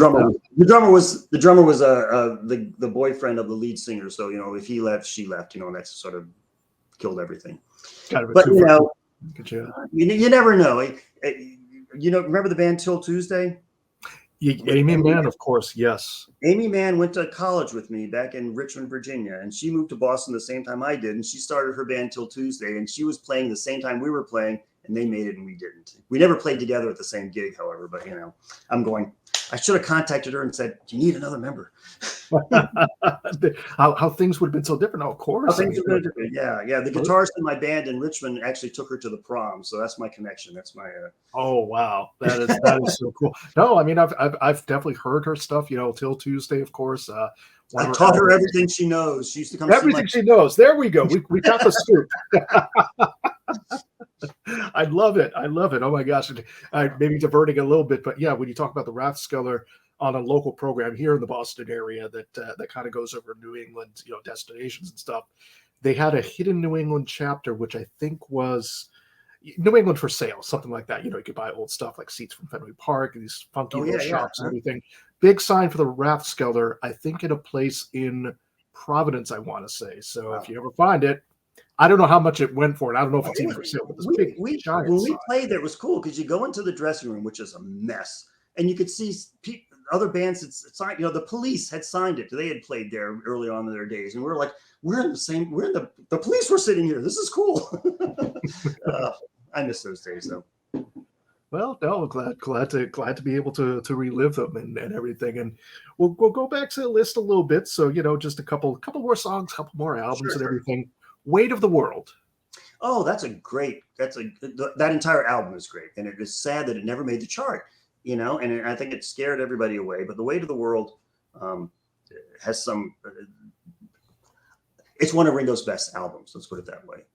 drummer was the boyfriend of the lead singer. So if he left, she left. And that's sort of killed everything. But you never know. Remember the band Till Tuesday? Amy Mann, of course, yes. Amy Mann went to college with me back in Richmond, Virginia, and she moved to Boston the same time I did, and she started her band Till Tuesday, and she was playing the same time we were playing, and they made it and we didn't. We never played together at the same gig, however, but I should have contacted her and said, do you need another member? how things would have been so different. Oh, of course. Things would have been different. Yeah. The guitarist in my band in Richmond actually took her to the prom. So that's my connection. That's my Oh wow. That is so cool. No, I mean I've definitely heard her stuff, Till Tuesday, of course. I taught her everything she knows. She used to come everything she knows. There we go. We got the scoop. I love it. Oh my gosh. Maybe diverting a little bit, but yeah, when you talk about the Rathskeller on a local program here in the Boston area that kind of goes over New England, destinations and stuff, they had a hidden New England chapter, which I think was New England for sale, something like that. You could buy old stuff like seats from Fenway Park, these funky little shops and everything. Big sign for the Rathskeller, I think in a place in Providence, I want to say. So if you ever find it, I don't know how much it went for, and I don't know if it's even for sale. But when we played there, it was cool because you go into the dressing room, which is a mess, and you could see other bands had signed. The Police had signed it. They had played there early on in their days, and we were like, the Police were sitting here. This is cool. I miss those days though. Well, no, glad to be able to relive them and everything. And we'll go back to the list a little bit. So, just a couple more songs, couple more albums Sure, and sure. everything. Weight of the World. Oh, that entire album is great, and it is sad that it never made the chart. And I think it scared everybody away. But the Weight of the World um, has some. It's one of Ringo's best albums. Let's put it that way.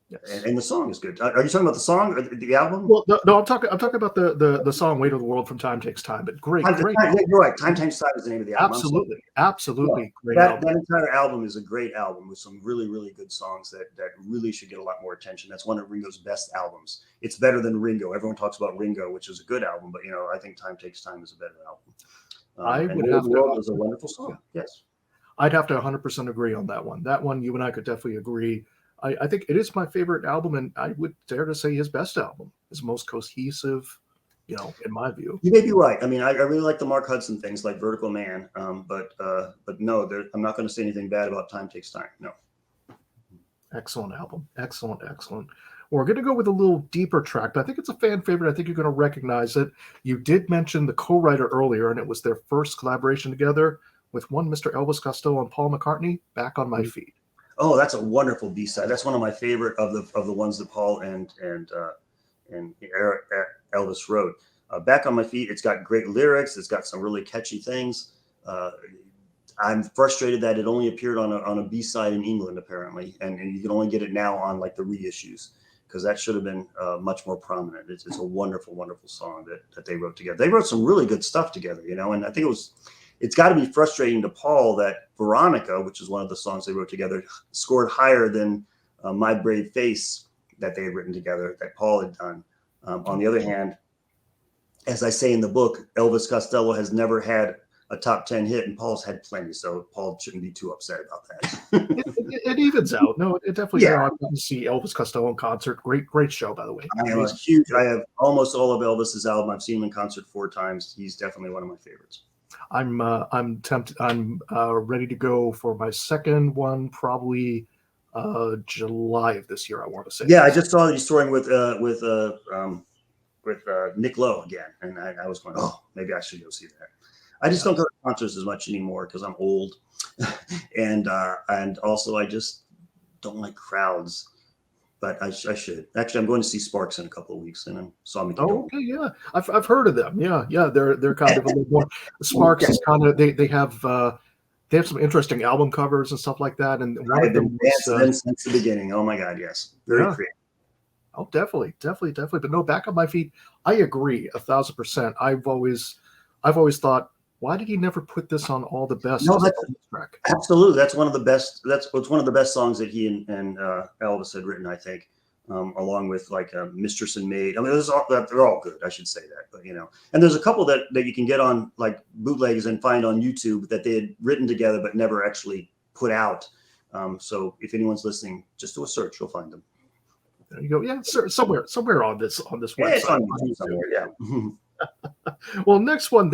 Yes. And the song is good. Are you talking about the song or the album? Well, no, I'm talking about the song "Weight of the World" from Time Takes Time. But great Yeah, album. you're right. Time Times Time is the name of the album. I'm sorry. Absolutely, Yeah, absolutely great that album. entire album is a great album with some really, really good songs that really should get a lot more attention. That's one of Ringo's best albums. It's better than Ringo. Everyone talks about Ringo, which is a good album, but I think Time Takes Time is a better album. I And would Way of have the to. World is a wonderful song. Yes. I'd have to 100% agree on that one. That one, you and I could definitely agree. I think it is my favorite album, and I would dare to say his best album, his most cohesive, in my view. You may be right. I mean, I really like the Mark Hudson things like Vertical Man, but no, I'm not going to say anything bad about Time Takes Time. No. Excellent album. Excellent, excellent. We're going to go with a little deeper track, but I think it's a fan favorite. I think you're going to recognize it. You did mention the co-writer earlier, and it was their first collaboration together with one Mr. Elvis Costello and Paul McCartney, Back on My Feet. Oh, that's a wonderful B-side. That's one of my favorite of the ones that Paul and Elvis wrote. Back on My Feet. It's got great lyrics. It's got some really catchy things. I'm frustrated that it only appeared on a B-side in England apparently, and you can only get it now on like the reissues because that should have been much more prominent. It's a wonderful, wonderful song that they wrote together. They wrote some really good stuff together, and I think it's got to be frustrating to Paul that Veronica, which is one of the songs they wrote together, scored higher than My Brave Face that they had written together that Paul had done. On the other hand, as I say in the book, Elvis Costello has never had a top 10 hit, and Paul's had plenty, so Paul shouldn't be too upset about that. It evens out. No, it definitely. Yeah, I've gotten to see Elvis Costello in concert. Great show, by the way. Amazing. I have almost all of Elvis's album. I've seen him in concert 4 times. He's definitely one of my favorites. I'm tempted. I'm ready to go for my second one, probably July of this year. I want to say. Yeah, I just saw that he's touring with Nick Lowe again, and I was going, oh, maybe I should go see that. I just don't go to concerts as much anymore because I'm old, and also I just don't like crowds. But I should actually. I'm going to see Sparks in a couple of weeks, and I saw Mickey. Oh, okay, yeah, I've heard of them. Yeah, they're kind of a little more. Sparks is kind of they have some interesting album covers and stuff like that. And one I've of them been dancing since the beginning. Oh my God, yes, very creative. Oh, definitely. But no, Back on My Feet. I agree 1,000%. I've always thought, why did he never put this on All the Best? No, track? Absolutely. That's one of the best. It's one of the best songs that he and Elvis had written, I think, along with like Mistress and Maid. I mean, they're all good. I should say that, but and there's a couple that you can get on like bootlegs and find on YouTube that they had written together but never actually put out. So if anyone's listening, just do a search, you'll find them. There you go. Yeah, somewhere on this website. Yeah, it's on YouTube somewhere. Yeah. Well, next one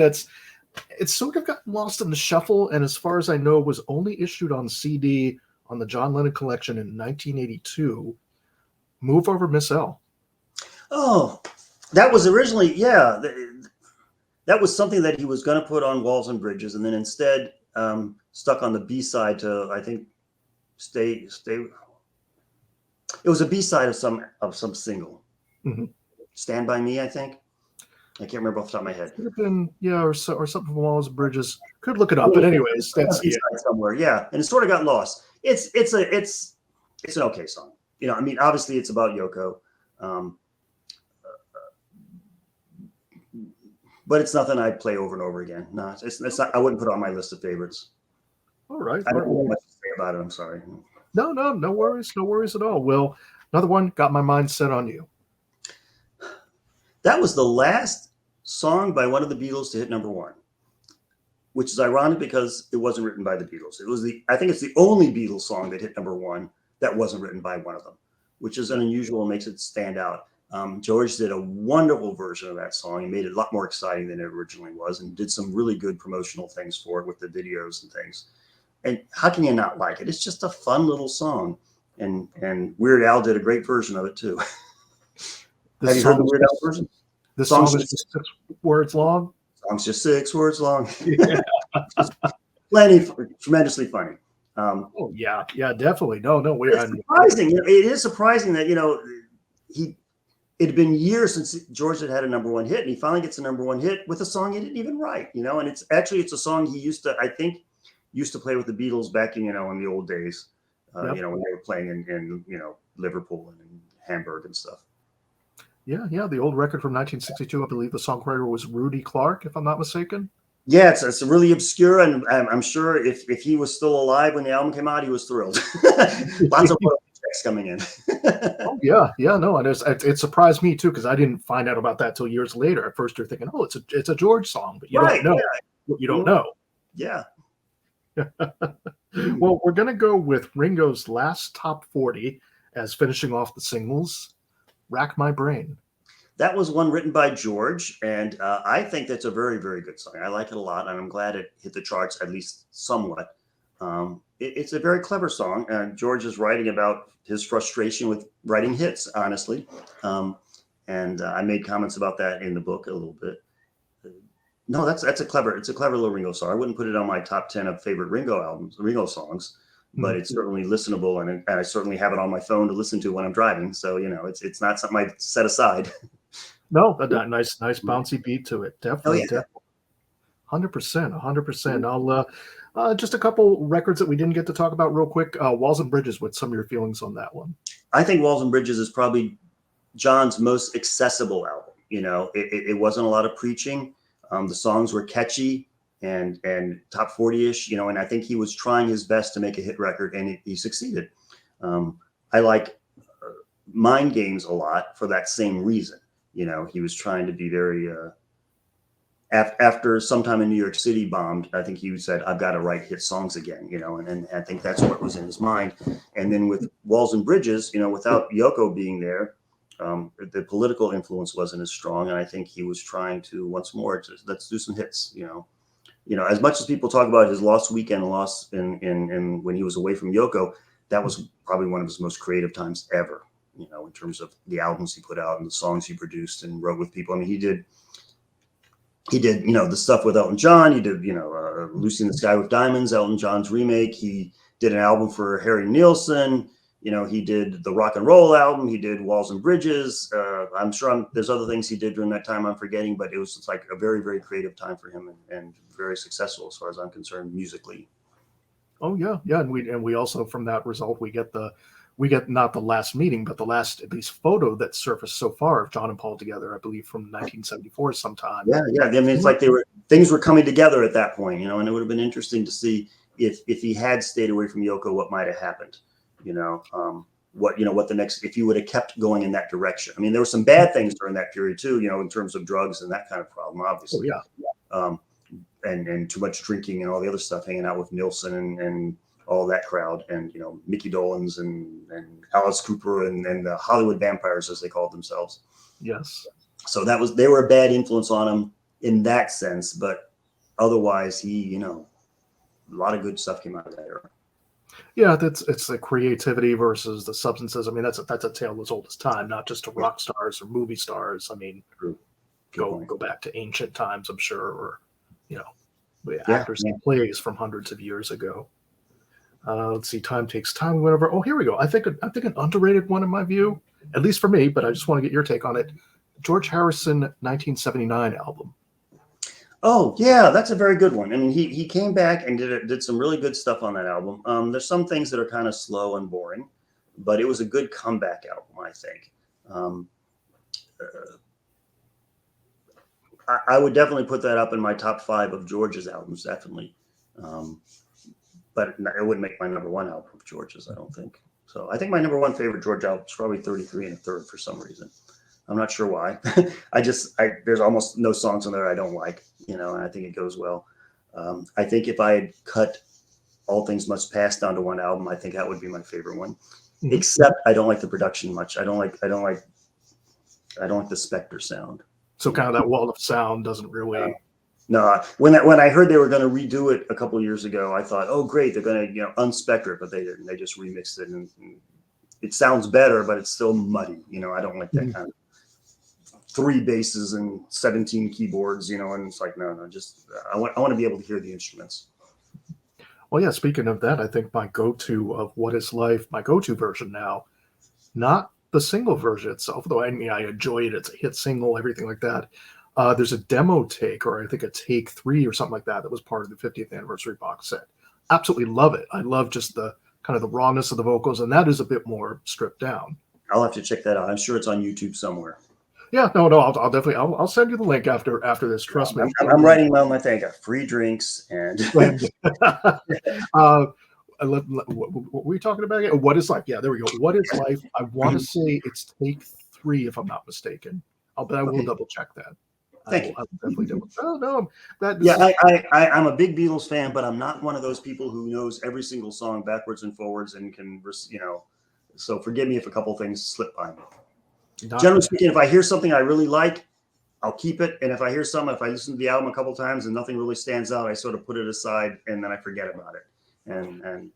it's sort of gotten lost in the shuffle, and as far as I know, was only issued on CD on the John Lennon collection in 1982. Move Over Miss L. Oh, that was originally, yeah. That was something that he was going to put on Walls and Bridges, and then instead stuck on the B side to, I think, stay. It was a B side of some single. Mm-hmm. Stand By Me, I think. I can't remember off the top of my head. Could have been, or something from Walls and Bridges. Could look it up, but anyways, that's somewhere. Yeah, and it sort of got lost. It's an okay song. I mean, obviously it's about Yoko, but it's nothing I'd play over and over again. No, it's not. I wouldn't put it on my list of favorites. All right. I don't know much to say about it. I'm sorry. No worries at all. Well, another one, Got My Mind Set on You. That was the last song by one of the Beatles to hit number one, which is ironic because it wasn't written by the Beatles. I think it's the only Beatles song that hit number one that wasn't written by one of them, which is unusual and makes it stand out. George did a wonderful version of that song. He made it a lot more exciting than it originally was and did some really good promotional things for it with the videos and things. And how can you not like it? It's just a fun little song. And Weird Al did a great version of it too. This Have you heard the song, Weird Al version? this Song's song is just just 6 words long. song's just 6 words long. Yeah. Tremendously funny. Oh yeah, yeah, definitely. No, no, we It's and surprising. It is surprising that he. It had been years since George had a #1 hit, and he finally gets a #1 hit with a song he didn't even write. And it's a song he used to, I think, play with the Beatles back in in the old days. yep. When they were playing in Liverpool and in Hamburg and stuff. Yeah, yeah. The old record from 1962, I believe the songwriter was Rudy Clark, if I'm not mistaken. Yeah, it's really obscure, and I'm sure if he was still alive when the album came out, he was thrilled. Lots of checks coming in. Oh yeah, yeah. No, and it surprised me too because I didn't find out about that till years later. At first, you're thinking, oh, it's a George song, but you Right, don't know yeah. what you don't know. Yeah. Well, we're gonna go with Ringo's last top 40 as finishing off the singles. Rack My Brain. That was one written by George, and I think that's a very, very good song. I like it a lot, and I'm glad it hit the charts at least somewhat. It's a very clever song. George is writing about his frustration with writing hits, honestly, and I made comments about that in the book a little bit. No, it's a clever little Ringo song. I wouldn't put it on my top 10 of favorite Ringo songs, but it's certainly listenable, and I certainly have it on my phone to listen to when I'm driving. So it's not something I set aside. No, nice bouncy beat to it. Oh Definitely, yeah. definitely. 100%. I'll just a couple records that we didn't get to talk about real quick. Walls and Bridges. With some of your feelings on that one? I think Walls and Bridges is probably John's most accessible album. It wasn't a lot of preaching. The songs were catchy and top 40-ish. And I think he was trying his best to make a hit record, and he succeeded. I like Mind Games a lot for that same reason. He was trying to be very. After Sometime in New York City bombed, I think he said, "I've got to write hit songs again," and I think that's what was in his mind. And then with Walls and Bridges, without Yoko being there, the political influence wasn't as strong, and I think he was trying to once more let's do some hits. As much as people talk about his lost weekend, lost in when he was away from Yoko, that was probably one of his most creative times ever. In terms of the albums he put out and the songs he produced and wrote with people. I mean, he did, the stuff with Elton John. He did, Lucy in the Sky with Diamonds, Elton John's remake. He did an album for Harry Nilsson. He did the rock and roll album. He did Walls and Bridges. I'm sure there's other things he did during that time I'm forgetting, but it was just like a very, very creative time for him and very successful as far as I'm concerned musically. Oh yeah, yeah, and we also from that result we get not the last meeting, but the last at least photo that surfaced so far of John and Paul together, I believe from 1974 sometime. Yeah. I mean, it's like things were coming together at that point, and it would have been interesting to see if he had stayed away from Yoko, what might have happened. What the next, if you would have kept going in that direction. I mean, there were some bad things during that period too, in terms of drugs and that kind of problem, obviously. Oh, yeah. And too much drinking and all the other stuff, hanging out with Nilsson and all that crowd, and Mickey Dolenz and Alice Cooper and the Hollywood vampires, as they called themselves. Yes. So they were a bad influence on him in that sense, but otherwise he, a lot of good stuff came out of that era. Yeah, it's the creativity versus the substances. I mean, that's a tale as old as time, not just to rock stars or movie stars. I mean, go back to ancient times, I'm sure, or actors in plays from hundreds of years ago. Let's see, Time Takes Time, whatever. Oh, here we go. I think an underrated one in my view, at least for me, but I just want to get your take on it. George Harrison 1979 album. Oh yeah, that's a very good one. I mean, he came back and did some really good stuff on that album. There's some things that are kind of slow and boring, but it was a good comeback album, I think. I would definitely put that up in my top 5 of George's albums, definitely. But it wouldn't make my #1 album of George's, I don't think. So I think my #1 favorite George album is probably 33 1/3 for some reason. I'm not sure why. There's almost no songs on there I don't like, and I think it goes well. I think if I had cut All Things Must Pass down to one album, I think that would be my favorite one. Mm-hmm. Except I don't like the production much. I don't like the Spectre sound. So kind of that wall of sound doesn't really. No, when I heard they were going to redo it a couple of years ago, I thought, oh great, they're going to unspectre it, but they didn't. They just remixed it, and it sounds better, but it's still muddy. I don't like that kind of 3 basses and 17 keyboards, and it's like, no, just I want to be able to hear the instruments. Well, yeah, speaking of that, I think my go-to of What Is Life, my go-to version now, not the single version itself, though I mean, I enjoy it. It's a hit single, everything like that. There's a demo take, or I think a take 3 or something like that was part of the 50th anniversary box set. Absolutely love it. I love just the kind of the rawness of the vocals, and that is a bit more stripped down. I'll have to check that out. I'm sure it's on YouTube somewhere. Yeah, no, I'll definitely, I'll send you the link after this. Trust me. I'm writing down my thing. I got free drinks and. What were we talking about again? What Is Life? Yeah, there we go. What Is Life? I want to say it's take 3, if I'm not mistaken. But I will double check that. Thank you. I'll definitely double. Oh no, I'm a big Beatles fan, but I'm not one of those people who knows every single song backwards and forwards and can, So forgive me if a couple things slip by me. Generally speaking, if I hear something I really like, I'll keep it. And if I listen to the album a couple times and nothing really stands out, I sort of put it aside and then I forget about it. And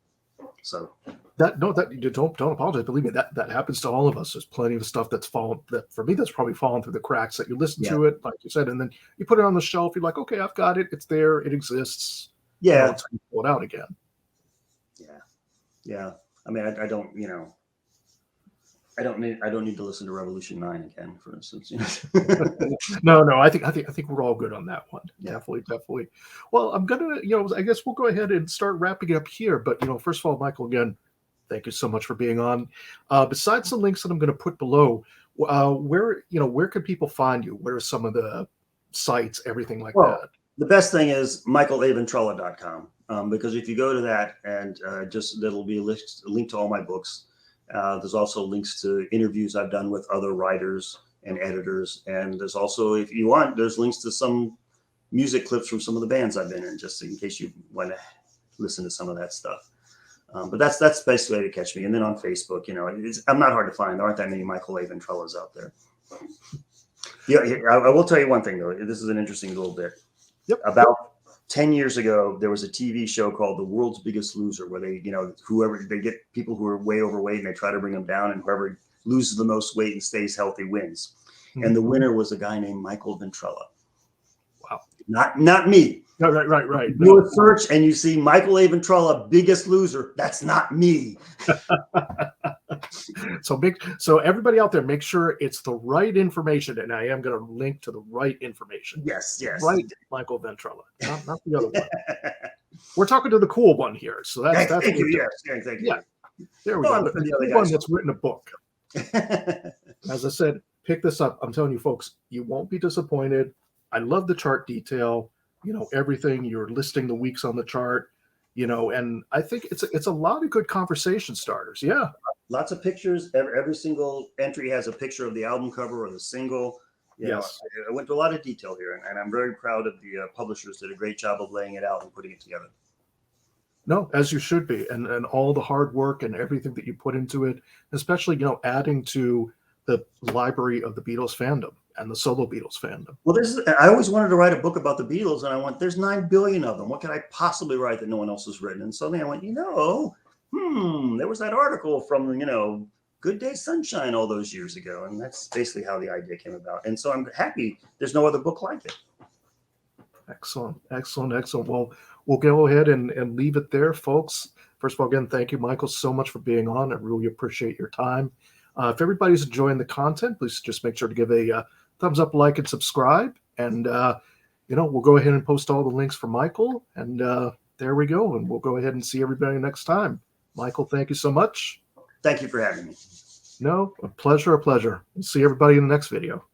so you don't apologize. Believe me, that happens to all of us. There's plenty of stuff that's fallen, that for me, that's probably fallen through the cracks, that you listen to it, like you said, and then you put it on the shelf. You're like, okay, I've got it. It's there. It exists. Yeah. It's pull it out again. Yeah. I mean, I don't need to listen to Revolution 9 again, for instance. No, I think we're all good on that one. Yeah. Definitely. Well, I'm gonna, I guess we'll go ahead and start wrapping it up here. But first of all, Michael, again, thank you so much for being on. Besides the links that I'm going to put below, where can people find you? Where are some of the sites, everything like that? The best thing is michaelaventrella.com, because if you go to that and that'll be a link to all my books. There's also links to interviews I've done with other writers and editors. And there's also, if you want, there's links to some music clips from some of the bands I've been in, just in case you want to listen to some of that stuff. But that's the best way to catch me. And then on Facebook, I'm not hard to find. There aren't that many Michael A. Ventrellas out there. Yeah, I will tell you one thing, though. This is an interesting little bit. Yep. About 10 years ago, there was a TV show called The World's Biggest Loser, where they get people who are way overweight and they try to bring them down, and whoever loses the most weight and stays healthy wins. Mm-hmm. And the winner was a guy named Michael Ventrella. Wow. Not me. No, right. Do a search and you see Michael A. Ventrella, Biggest Loser. That's not me. So everybody out there, make sure it's the right information, and I am going to link to the right information. Yes. Right, Michael Ventrella, not the other one. We're talking to the cool one here, so that's thank you. Yes, thank you. Yeah, there we go. The one that's written a book. As I said, pick this up. I'm telling you, folks, you won't be disappointed. I love the chart detail. Everything. You're listing the weeks on the chart. And I think it's a lot of good conversation starters. Yeah. Lots of pictures. Every single entry has a picture of the album cover or the single. Yes. I went to a lot of detail here, and I'm very proud of the publishers. Did a great job of laying it out and putting it together. No, as you should be. And all the hard work and everything that you put into it, especially, adding to the library of the Beatles fandom and the solo Beatles fandom. Well, I always wanted to write a book about the Beatles, and there's 9 billion of them. What could I possibly write that no one else has written? And suddenly I went, there was that article from, Good Day Sunshine all those years ago. And that's basically how the idea came about. And so I'm happy there's no other book like it. Excellent. Well, we'll go ahead and leave it there, folks. First of all, again, thank you, Michael, so much for being on. I really appreciate your time. If everybody's enjoying the content, please just make sure to give a thumbs up, like, and subscribe. And, we'll go ahead and post all the links for Michael. And there we go. And we'll go ahead and see everybody next time. Michael, thank you so much. Thank you for having me. No, a pleasure. We'll see everybody in the next video.